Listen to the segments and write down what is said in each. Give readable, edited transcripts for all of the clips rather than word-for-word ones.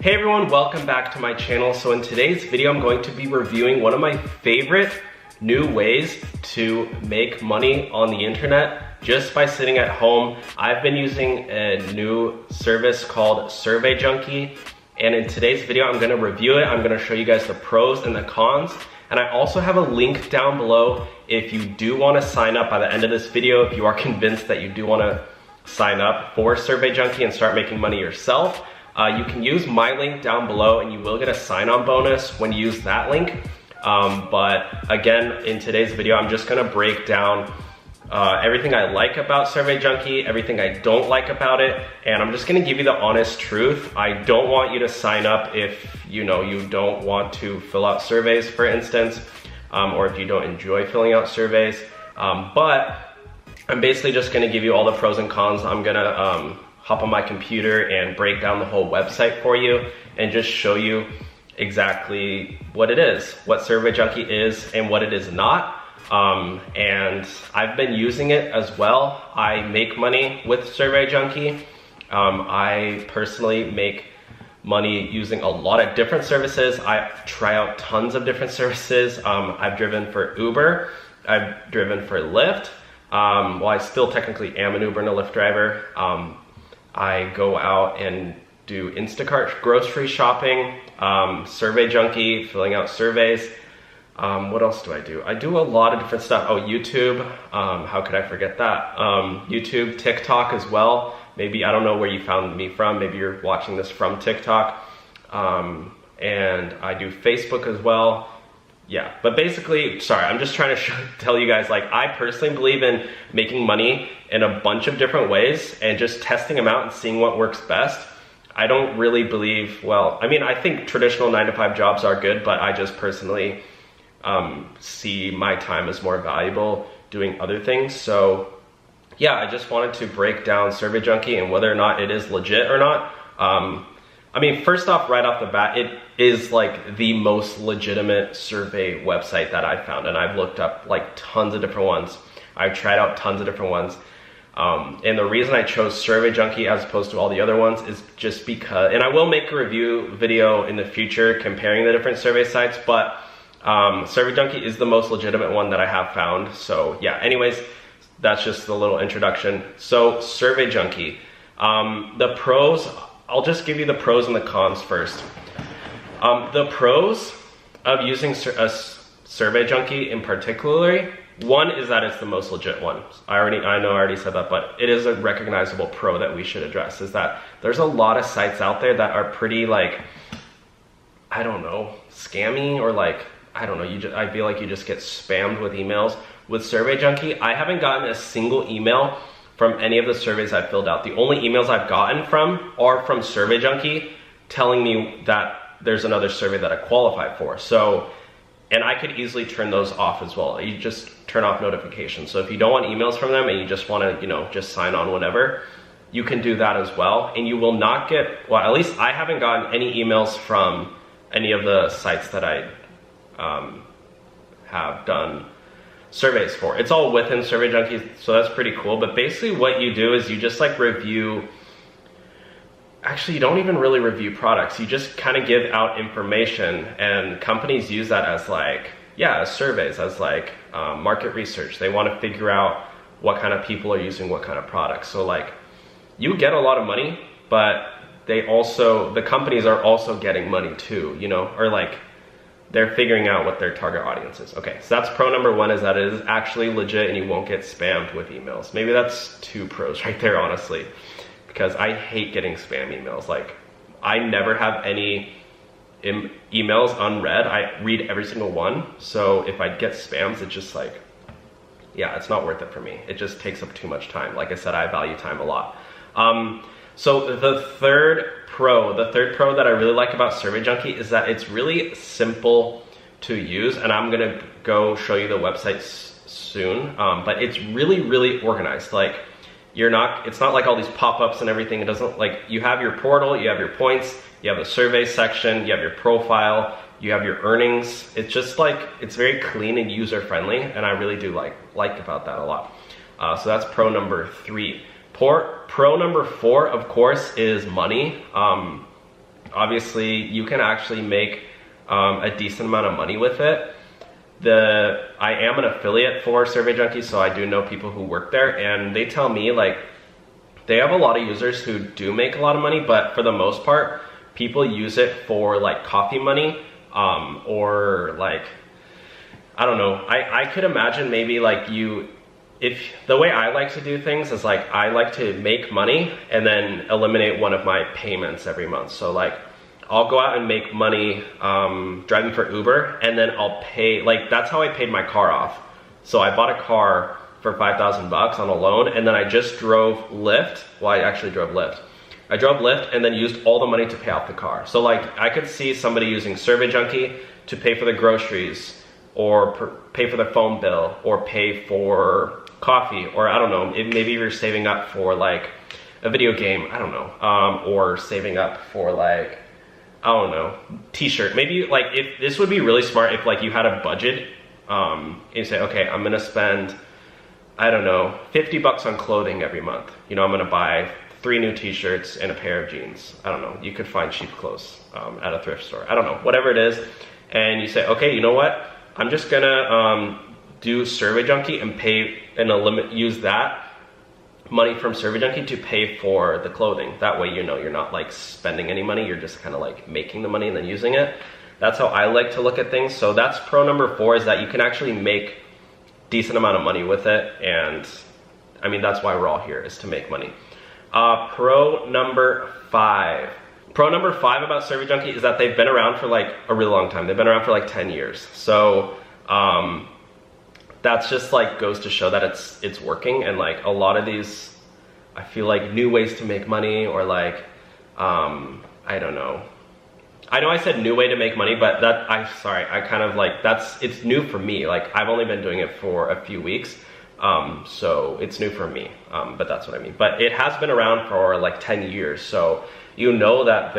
Hey everyone, welcome back to my channel. So in today's video, I'm going to be reviewing one of my favorite new ways to make money on the internet just by sitting at home. I've been using a new service called Survey Junkie, and in today's video, I'm gonna review it. I'm gonna show you guys the pros and the cons, and I also have a link down below if you do wanna sign up by the end of this video, if you are convinced that you do wanna sign up for Survey Junkie and start making money yourself. You can use my link down below and you will get a sign-on bonus when you use that link. But again, in today's video, I'm just gonna break down everything I like about Survey Junkie, everything I don't like about it, and I'm just gonna give you the honest truth. I don't want you to sign up if you don't want to fill out surveys, for instance, or if you don't enjoy filling out surveys. But I'm basically just gonna give you all the pros and cons. I'm gonna hop on my computer and break down the whole website for you and just show you exactly what it is, what Survey Junkie is and what it is not. And I've been using it as well. I make money with Survey Junkie. I personally make money using a lot of different services. I try out tons of different services. I've driven for Uber, I've driven for Lyft. Well, I still technically am an Uber and a Lyft driver. I go out and do Instacart grocery shopping, Survey Junkie, filling out surveys. What else do? I do a lot of different stuff. Oh, YouTube, how could I forget that? YouTube, TikTok as well. Maybe, I don't know where you found me from. Maybe you're watching this from TikTok. And I do Facebook as well. Yeah, but basically, sorry, I'm just trying to tell you guys, like, I personally believe in making money in a bunch of different ways and just testing them out and seeing what works best. I don't really believe, well, I mean, I think traditional 9-to-5 jobs are good, but I just personally see my time as more valuable doing other things. So yeah, I just wanted to break down Survey Junkie and whether or not it is legit or not. I mean, first off, right off the bat, it is like the most legitimate survey website that I've found, and I've looked up like tons of different ones. I've tried out tons of different ones. And the reason I chose Survey Junkie as opposed to all the other ones is just because, and I will make a review video in the future comparing the different survey sites, but Survey Junkie is the most legitimate one that I have found. So yeah, anyways, that's just a little introduction. So Survey Junkie, the pros, I'll just give you the pros and the cons first. The pros of using a Survey Junkie in particular, one is that it's the most legit one. I know I already said that, but it is a recognizable pro that we should address, is that there's a lot of sites out there that are pretty, like, I don't know, scammy, or like, I don't know, I feel like you just get spammed with emails. With Survey Junkie, I haven't gotten a single email from any of the surveys I've filled out. The only emails I've gotten from are from Survey Junkie telling me that there's another survey that I qualify for. So, and I could easily turn those off as well. You just turn off notifications. So if you don't want emails from them and you just want to, just sign on whenever, you can do that as well. And you will not get, well, at least I haven't gotten any emails from any of the sites that I have done surveys for. It's all within Survey Junkie, so that's pretty cool. But basically what you do is you just like review, actually you don't even really review products, you just kind of give out information, and companies use that as like, yeah, as surveys, as like market research. They want to figure out what kind of people are using what kind of products. So like, you get a lot of money, but the companies are also getting money too, or like, they're figuring out what their target audience is. Okay, so that's pro number one, is that it is actually legit and you won't get spammed with emails. Maybe that's 2 pros right there, honestly, because I hate getting spam emails. Like, I never have any emails unread. I read every single one. So if I get spams, it's just like, yeah, it's not worth it for me. It just takes up too much time. Like I said, I value time a lot. So the third pro that I really like about Survey Junkie is that it's really simple to use, and I'm gonna go show you the website soon, but it's really, really organized. Like, it's not like all these pop-ups and everything. It doesn't, like, you have your portal, you have your points, you have the survey section, you have your profile, you have your earnings. It's just like, it's very clean and user-friendly, and I really do like about that a lot. So that's pro number 3. Pro number 4, of course, is money. obviously you can actually make a decent amount of money with it. I am an affiliate for Survey Junkie, so I do know people who work there, and they tell me like they have a lot of users who do make a lot of money, but for the most part, people use it for like coffee money, or like, I don't know. I could imagine maybe like if the way I like to do things is like, I like to make money and then eliminate one of my payments every month. So like, I'll go out and make money driving for Uber, and then I'll pay, like that's how I paid my car off. So I bought a car for $5,000 on a loan, and then I just drove Lyft. Well, I actually drove Lyft. I drove Lyft and then used all the money to pay off the car. So like, I could see somebody using Survey Junkie to pay for the groceries, or pay for the phone bill, or pay for coffee, or I don't know, maybe you're saving up for like a video game, I don't know, or saving up for like, I don't know, t-shirt. Maybe like, if this would be really smart if like you had a budget, and you say, okay, I'm gonna spend, I don't know, $50 on clothing every month. You know, I'm gonna buy 3 new t-shirts and a pair of jeans. I don't know, you could find cheap clothes at a thrift store. I don't know, whatever it is. And you say, okay, you know what? I'm just gonna do Survey Junkie and pay and use that money from Survey Junkie to pay for the clothing. That way, you know, you're not like spending any money, you're just kind of like making the money and then using it. That's how I like to look at things. So that's pro number 4, is that you can actually make decent amount of money with it. And I mean, that's why we're all here, is to make money. Pro number 5. Pro number 5 about Survey Junkie is that they've been around for like a really long time. They've been around for like 10 years. So that's just like goes to show that it's working. And like a lot of these, I feel like new ways to make money, or like, I don't know. I know I said new way to make money, but I kind of like, it's new for me. Like I've only been doing it for a few weeks. So it's new for me, but that's what I mean. But it has been around for like 10 years. So you know that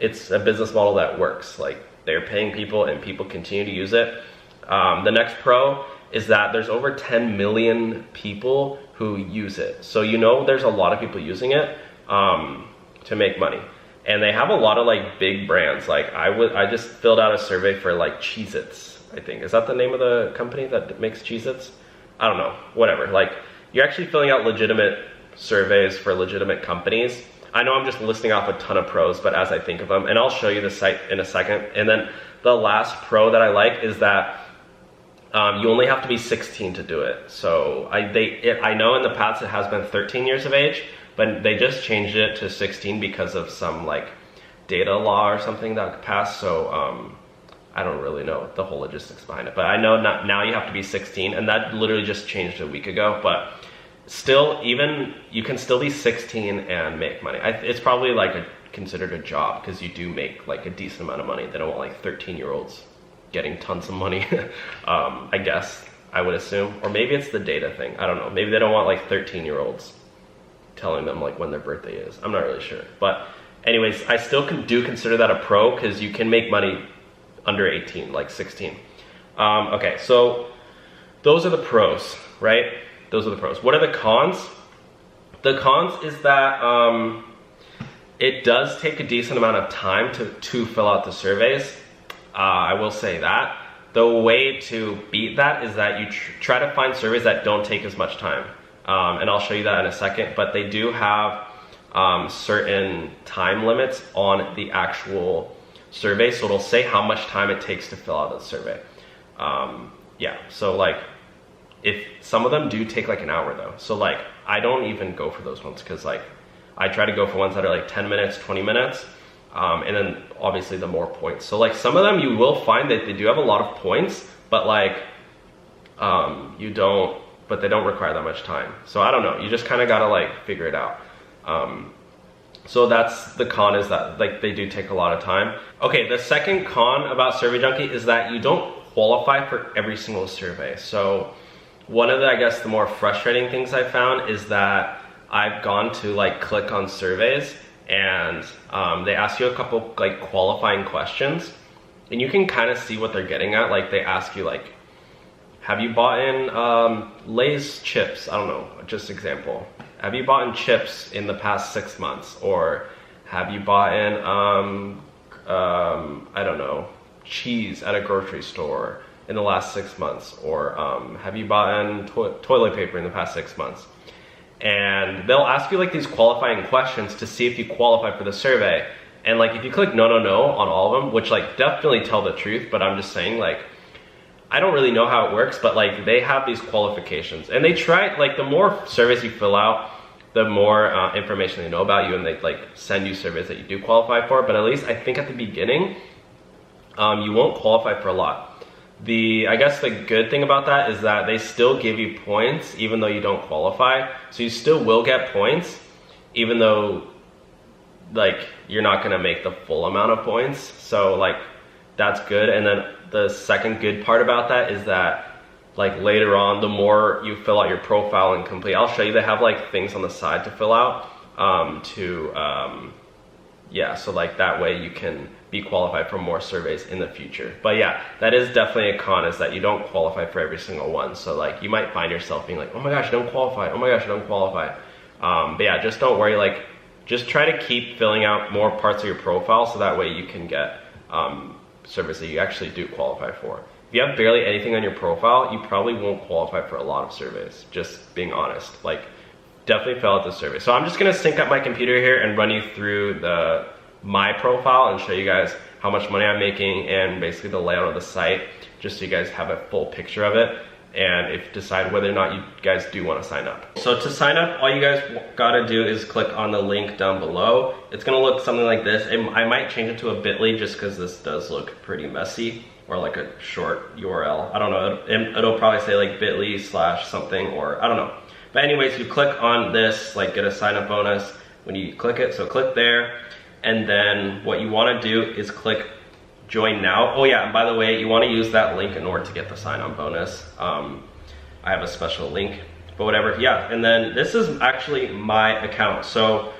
it's a business model that works. Like they're paying people and people continue to use it. The next pro is that there's over 10 million people who use it. So you know there's a lot of people using it to make money. And they have a lot of like big brands. Like I just filled out a survey for like Cheez-Its, I think. Is that the name of the company that makes Cheez-Its? I don't know, whatever. Like you're actually filling out legitimate surveys for legitimate companies. I know I'm just listing off a ton of pros, but as I think of them, and I'll show you the site in a second. And then the last pro that I like is that you only have to be 16 to do it. So I know in the past it has been 13 years of age, but they just changed it to 16 because of some like data law or something that passed. So I don't really know the whole logistics behind it, but I know now you have to be 16, and that literally just changed a week ago. But still, even you can still be 16 and make money. It's probably like considered a job, because you do make like a decent amount of money. They don't want like 13-year-olds getting tons of money. I guess, I would assume, or maybe it's the data thing. I don't know. Maybe they don't want like 13-year-olds telling them like when their birthday is. I'm not really sure. But anyways, I still do consider that a pro, because you can make money under 18, like 16. Okay, so those are the pros, right? Those are the pros. What are the cons? The cons is that it does take a decent amount of time to fill out the surveys. I will say that. The way to beat that is that you try to find surveys that don't take as much time. And I'll show you that in a second, but they do have certain time limits on the actual survey. So it'll say how much time it takes to fill out the survey. Yeah, so like, if some of them do take like an hour though. So like, I don't even go for those ones, because like, I try to go for ones that are like 10 minutes, 20 minutes. And then obviously the more points. So like some of them you will find that they do have a lot of points, but like, but they don't require that much time. So I don't know, you just kind of gotta like figure it out. So that's the con, is that like they do take a lot of time. Okay, the second con about Survey Junkie is that you don't qualify for every single survey. So one of the, I guess, the more frustrating things I found is that I've gone to like click on surveys, and they ask you a couple like qualifying questions, and you can kind of see what they're getting at. Like they ask you like, have you bought in Lay's chips? I don't know, just example. Have you bought in chips in the past 6 months? Or have you bought in, I don't know, cheese at a grocery store in the last 6 months, or have you bought in toilet paper in the past 6 months? And they'll ask you like these qualifying questions to see if you qualify for the survey. And like if you click no on all of them, which like definitely tell the truth, but I'm just saying, like, I don't really know how it works, but like they have these qualifications, and they try, like, the more surveys you fill out, the more information they know about you, and they like send you surveys that you do qualify for. But at least I think at the beginning, you won't qualify for a lot. I guess the good thing about that is that they still give you points even though you don't qualify. So you still will get points even though like you're not gonna make the full amount of points. So like that's good. And then the second good part about that is that like later on, the more you fill out your profile and complete, I'll show you, they have like things on the side to fill out yeah, so like that way you can be qualified for more surveys in the future. But yeah, that is definitely a con, is that you don't qualify for every single one. So like you might find yourself being like, oh my gosh, I don't qualify, oh my gosh, I don't qualify. But yeah, just don't worry, like just try to keep filling out more parts of your profile so that way you can get surveys that you actually do qualify for. If you have barely anything on your profile, you probably won't qualify for a lot of surveys, just being honest. Like definitely fill out the survey. So I'm just gonna sync up my computer here and run you through my profile and show you guys how much money I'm making and basically the layout of the site, just so you guys have a full picture of it and decide whether or not you guys do want to sign up. So to sign up, all you guys gotta do is click on the link down below. It's gonna look something like this. I might change it to a bit.ly just because this does look pretty messy, or like a short URL. I don't know, it'll probably say like bit.ly / something, or I don't know. But anyways, you click on this, like get a sign up bonus when you click it. So click there, and then what you wanna do is click join now. Oh yeah, and by the way, you wanna use that link in order to get the sign on bonus. I have a special link, but whatever, yeah. And then this is actually my account. So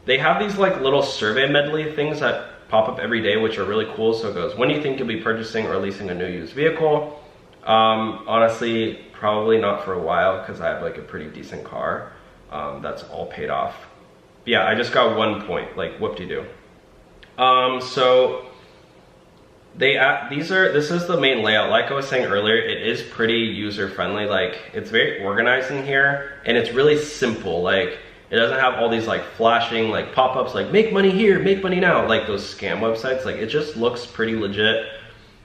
they have these like little survey medley things that pop up every day, which are really cool. So it goes, when do you think you'll be purchasing or leasing a new used vehicle? Honestly, probably not for a while, because I have like a pretty decent car that's all paid off. But yeah, I just got 1 point, like whoop-de-doo. So this is the main layout. Like I was saying earlier, it is pretty user friendly. Like it's very organized in here, and it's really simple. Like it doesn't have all these like flashing like pop-ups like make money here, make money now, like those scam websites. Like it just looks pretty legit.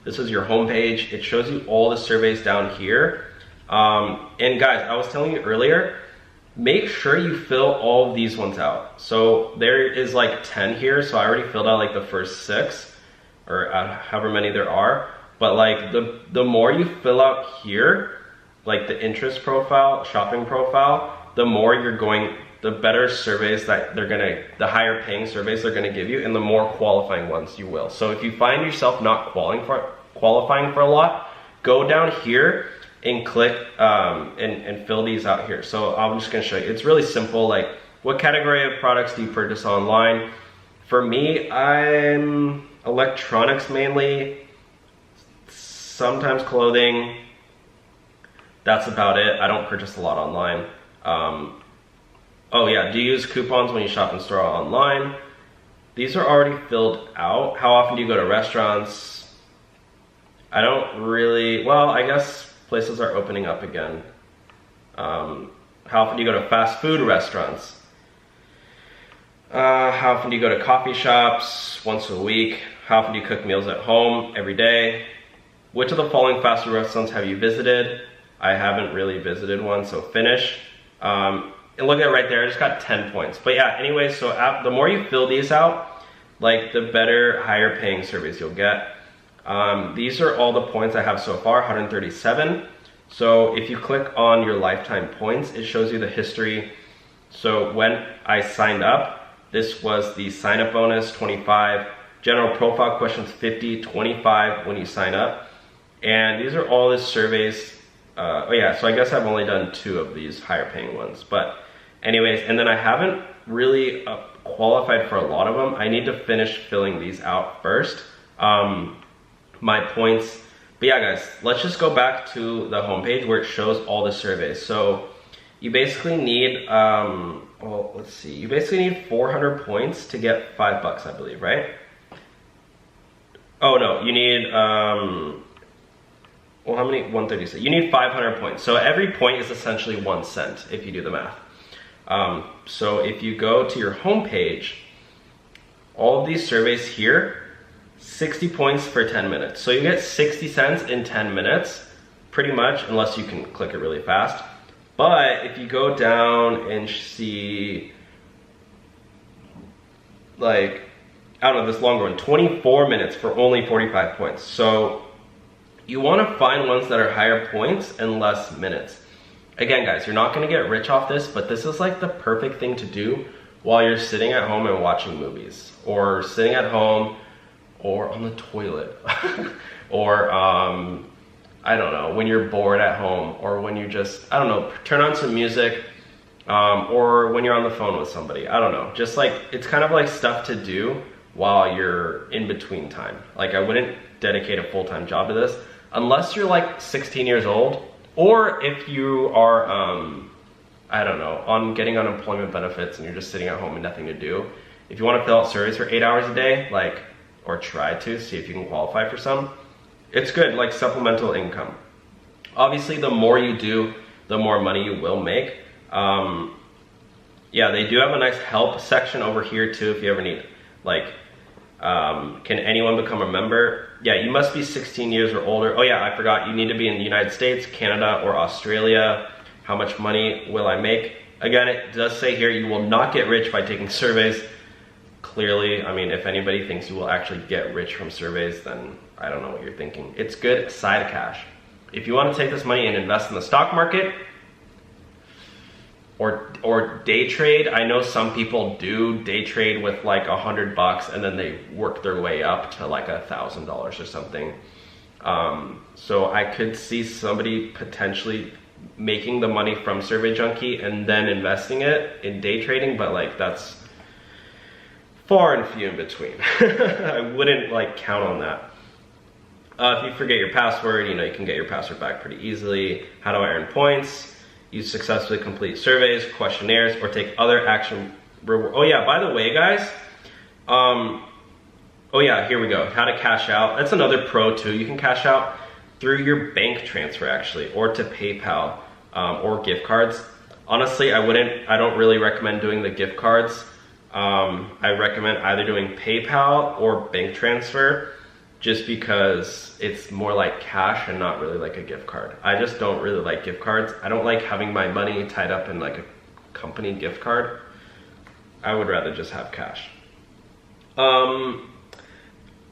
This is your homepage. It shows you all the surveys down here. And guys, I was telling you earlier, make sure you fill all of these ones out. So there is like 10 here. So I already filled out like the first 6, or however many there are. But like the more you fill out here, like the interest profile, shopping profile, the more you're going, the better surveys that the higher paying surveys they're gonna give you, and the more qualifying ones you will. So if you find yourself not qualifying for a lot, go down here and click and fill these out here. So I'm just gonna show you. It's really simple. Like, what category of products do you purchase online? For me, I'm electronics mainly, sometimes clothing. That's about it. I don't purchase a lot online. Oh yeah, do you use coupons when you shop in store or online? These are already filled out. How often do you go to restaurants? I don't really, well, I guess places are opening up again. How often do you go to fast food restaurants? How often do you go to coffee shops? Once a week. How often do you cook meals at home? Every day. Which of the following fast food restaurants have you visited? I haven't really visited one, so finish. And look at it right there, I just got 10 points. But yeah, anyway, so the more you fill these out, like the better, higher paying surveys you'll get. These are all the points I have so far, 137. So if you click on your lifetime points, it shows you the history. So when I signed up, this was the sign up bonus, 25. General profile questions, 50, 25 when you sign up. And these are all the surveys. Oh yeah, so I guess I've only done 2 of these higher paying ones. But anyways, and then I haven't really qualified for a lot of them. I need to finish filling these out first. My points. But yeah, guys, let's just go back to the homepage where it shows all the surveys. So you basically need well, let's see. You basically need 400 points to get $5, I believe, right? Oh no, you need, well, how many? 136. You need 500 points. So every point is essentially 1 cent if you do the math. So if you go to your home page, all of these surveys here, 60 points for 10 minutes. So you get 60 cents in 10 minutes, pretty much, unless you can click it really fast. But if you go down and see, like, I don't know, this longer one, 24 minutes for only 45 points. So you want to find ones that are higher points and less minutes. Again, guys, you're not going to get rich off this, but this is like the perfect thing to do while you're sitting at home and watching movies, or sitting at home or on the toilet, or I don't know, when you're bored at home, or when you just, I don't know, turn on some music, or when you're on the phone with somebody. I don't know, just like, it's kind of like stuff to do while you're in between time. Like, I wouldn't dedicate a full-time job to this unless you're like 16 years old, or if you are, I don't know, on getting unemployment benefits and you're just sitting at home and nothing to do. If you want to fill out surveys for 8 hours a day, like, or try to see if you can qualify for some, it's good, like supplemental income. Obviously, the more you do, the more money you will make. Yeah, they do have a nice help section over here too if you ever need, like, can anyone become a member? Yeah, you must be 16 years or older. Oh yeah, I forgot, you need to be in the United States, Canada, or Australia. How much money will I make? Again, it does say here you will not get rich by taking surveys. Clearly, I mean, if anybody thinks you will actually get rich from surveys, then I don't know what you're thinking. It's good side cash. If you want to take this money and invest in the stock market, or day trade, I know some people do day trade with like $100 and then they work their way up to like $1,000 or something. So I could see somebody potentially making the money from Survey Junkie and then investing it in day trading, but like that's far and few in between. I wouldn't like count on that. If you forget your password, you know, you can get your password back pretty easily. How do I earn points? You successfully complete surveys, questionnaires, or take other action reward. Oh yeah, by the way, guys, oh yeah, here we go. How to cash out. That's another pro too. You can cash out through your bank transfer actually, or to PayPal, or gift cards. Honestly, I don't really recommend doing the gift cards. I recommend either doing PayPal or bank transfer, just because it's more like cash and not really like a gift card. I just don't really like gift cards. I don't like having my money tied up in like a company gift card. I would rather just have cash.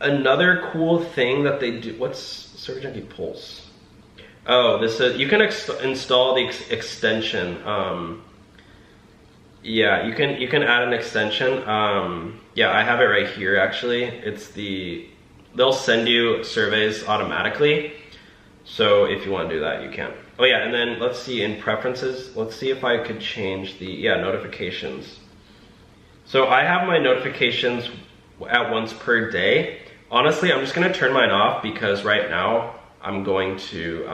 Another cool thing that they do, what's Survey Junkie Pulse? Oh, this is, you can install the extension. Yeah, you can add an extension. Yeah, I have it right here actually. It's they'll send you surveys automatically. So if you want to do that, you can. Oh yeah, and then let's see in preferences, let's see if I could change the, yeah, notifications. So I have my notifications at once per day. Honestly, I'm just gonna turn mine off because right now I'm going to,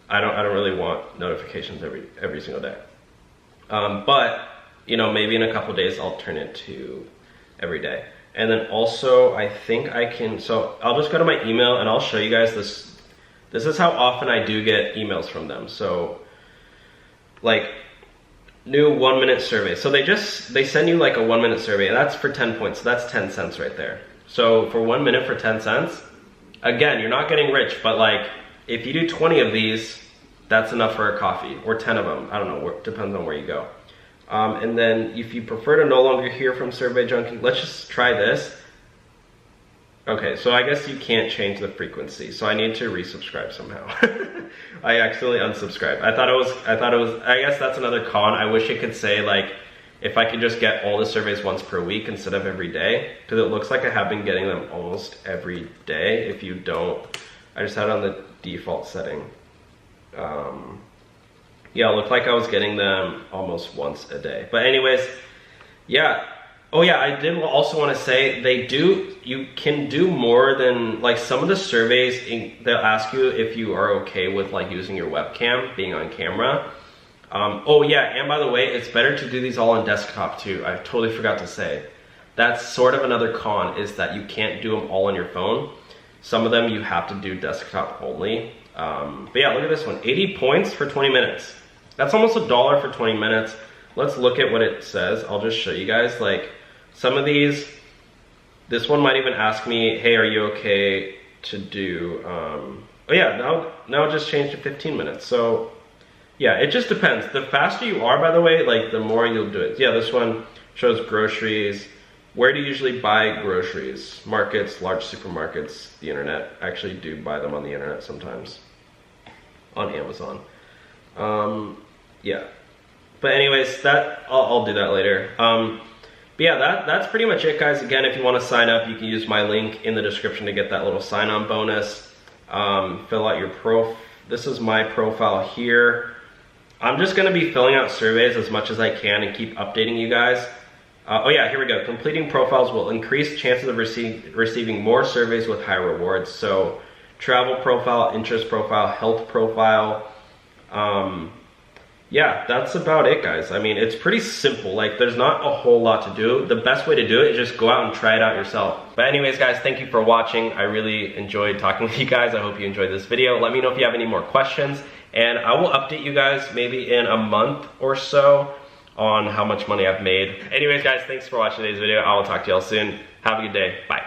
I don't really want notifications every single day. But, you know, maybe in a couple days I'll turn it to every day. And then also, I think I can, so I'll just go to my email and I'll show you guys this. This is how often I do get emails from them. So, like, new 1-minute survey. So they send you like a 1-minute survey, and that's for 10 points. So that's 10 cents right there. So for 1 minute for 10 cents, again, you're not getting rich, but like, if you do 20 of these, that's enough for a coffee, or 10 of them. I don't know, depends on where you go. And then if you prefer to no longer hear from Survey Junkie, let's just try this. Okay, so I guess you can't change the frequency, so I need to resubscribe somehow. I accidentally unsubscribed. I thought it was, I guess that's another con. I wish it could say like, if I could just get all the surveys once per week instead of every day, because it looks like I have been getting them almost every day. If you don't, I just had it on the default setting. Yeah, it looked like I was getting them almost once a day. But anyways, yeah. Oh yeah, I did also want to say, you can do more than, like some of the surveys, they'll ask you if you are okay with like using your webcam, being on camera. Oh yeah, and by the way, it's better to do these all on desktop too. I totally forgot to say. That's sort of another con, is that you can't do them all on your phone. Some of them you have to do desktop only. But yeah, look at this one, 80 points for 20 minutes. That's almost $1 for 20 minutes. Let's look at what it says. I'll just show you guys, like some of these, this one might even ask me, hey, are you okay to do, oh yeah, now it just changed to 15 minutes. So yeah, it just depends. The faster you are, by the way, like the more you'll do it. Yeah, this one shows groceries. Where do you usually buy groceries? Markets, large supermarkets, the internet. I actually do buy them on the internet sometimes. On Amazon. Yeah. But anyways, I'll do that later. But yeah, that's pretty much it, guys. Again, if you want to sign up, you can use my link in the description to get that little sign-on bonus. Fill out your this is my profile here. I'm just going to be filling out surveys as much as I can and keep updating you guys. Oh yeah, here we go. Completing profiles will increase chances of receiving more surveys with high rewards. So travel profile, interest profile, health profile. Yeah, that's about it, guys. I mean, it's pretty simple. Like, there's not a whole lot to do. The best way to do it is just go out and try it out yourself. But anyways, guys, thank you for watching. I really enjoyed talking with you guys. I hope you enjoyed this video. Let me know if you have any more questions, and I will update you guys maybe in a month or so on how much money I've made. Anyways, guys, thanks for watching today's video. I will talk to y'all soon. Have a good day. Bye.